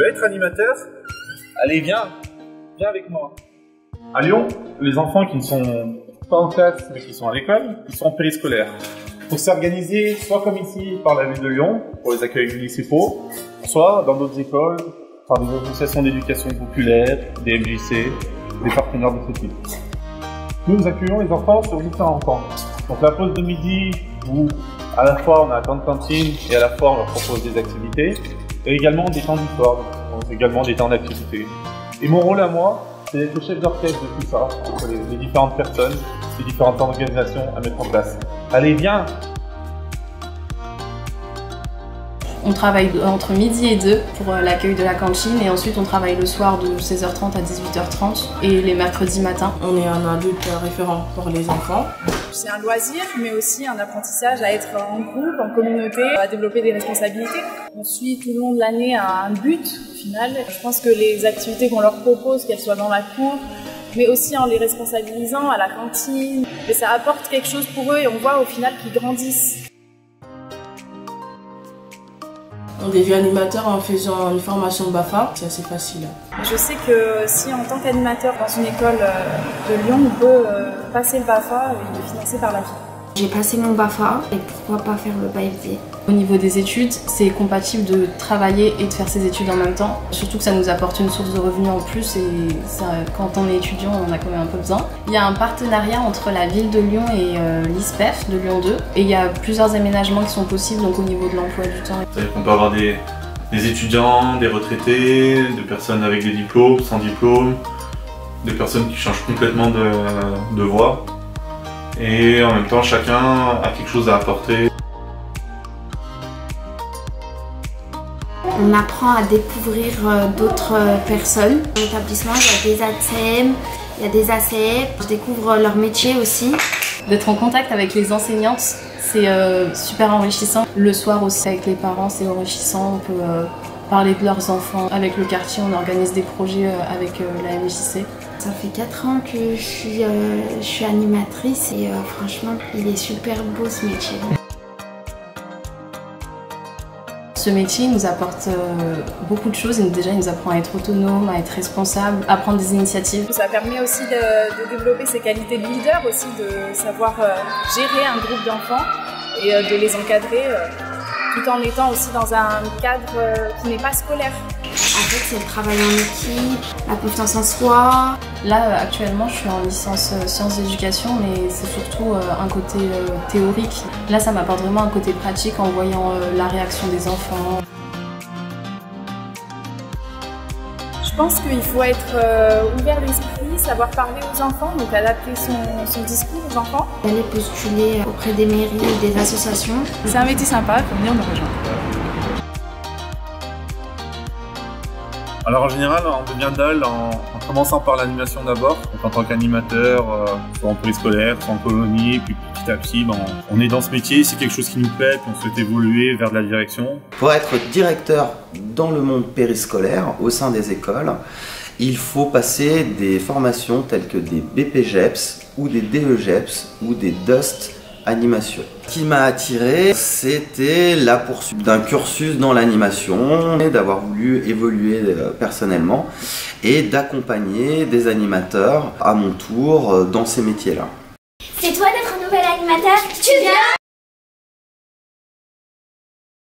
veux être animateur? Allez, viens avec moi. À Lyon, les enfants qui ne sont pas en classe mais qui sont à l'école, ils sont en périscolaire. Pour s'organiser soit comme ici par la ville de Lyon, pour les accueils municipaux, soit dans d'autres écoles, par des associations d'éducation populaire, des MJC, des partenaires de ce type. Nous accueillons les enfants sur différents temps. Donc la pause de midi où à la fois on a un temps de cantine et à la fois on leur propose des activités, et également des temps du soir, donc également des temps d'activité. Et mon rôle à moi, c'est d'être le chef d'orchestre de tout ça, entre les différentes personnes, les différentes organisations à mettre en place. Allez, viens! On travaille entre midi et 2 pour l'accueil de la cantine et ensuite on travaille le soir de 16h30 à 18h30 et les mercredis matins. On est un adulte référent pour les enfants. C'est un loisir mais aussi un apprentissage à être en groupe, en communauté, à développer des responsabilités. On suit tout le long de l'année un but au final. Je pense que les activités qu'on leur propose, qu'elles soient dans la cour, mais aussi en les responsabilisant à la cantine, et ça apporte quelque chose pour eux et on voit au final qu'ils grandissent. On devient animateur en faisant une formation BAFA, c'est assez facile. Je sais que si en tant qu'animateur dans une école de Lyon, on peut passer le BAFA et il est financé par la ville. J'ai passé mon BAFA et pourquoi pas faire le BAFD. Au niveau des études, c'est compatible de travailler et de faire ses études en même temps. Surtout que ça nous apporte une source de revenus en plus et ça, quand on est étudiant, on a quand même un peu besoin. Il y a un partenariat entre la ville de Lyon et l'ISPEF de Lyon 2 et il y a plusieurs aménagements qui sont possibles donc au niveau de l'emploi du temps. C'est-à-dire qu'on peut avoir des étudiants, des retraités, des personnes avec des diplômes, sans diplôme, des personnes qui changent complètement de voie. Et en même temps, chacun a quelque chose à apporter. On apprend à découvrir d'autres personnes. Dans l'établissement, il y a des ATSEM, il y a des ACF. Je découvre leur métier aussi. D'être en contact avec les enseignantes, c'est super enrichissant. Le soir aussi avec les parents, c'est enrichissant. On peut parler de leurs enfants. Avec le quartier, on organise des projets avec la MJC. Ça fait 4 ans que je suis animatrice et franchement, il est super beau ce métier. Ce métier nous apporte beaucoup de choses. Déjà, il nous apprend à être autonome, à être responsable, à prendre des initiatives. Ça permet aussi de développer ses qualités de leader, aussi de savoir gérer un groupe d'enfants et de les encadrer tout en étant aussi dans un cadre qui n'est pas scolaire. En fait, c'est le travail en équipe, la confiance en soi. Là, actuellement, je suis en licence sciences d'éducation, mais c'est surtout un côté théorique. Là, ça m'apporte vraiment un côté pratique en voyant la réaction des enfants. Je pense qu'il faut être ouvert d'esprit, savoir parler aux enfants, donc adapter son discours aux enfants. Aller postuler auprès des mairies et des associations. C'est un métier sympa, il faut venir nous rejoindre. Alors en général, on devient DAL en commençant par l'animation d'abord. Donc en tant qu'animateur, soit en périscolaire, soit en colonie, puis petit à petit, on est dans ce métier, c'est quelque chose qui nous plaît, puis on souhaite évoluer vers de la direction. Pour être directeur dans le monde périscolaire, au sein des écoles, il faut passer des formations telles que des BPGEPS ou des DEGEPS ou des DUST animation. Ce qui m'a attiré, c'était la poursuite d'un cursus dans l'animation, d'avoir voulu évoluer personnellement et d'accompagner des animateurs à mon tour dans ces métiers-là. C'est toi d'être un nouvel animateur? Tu viens?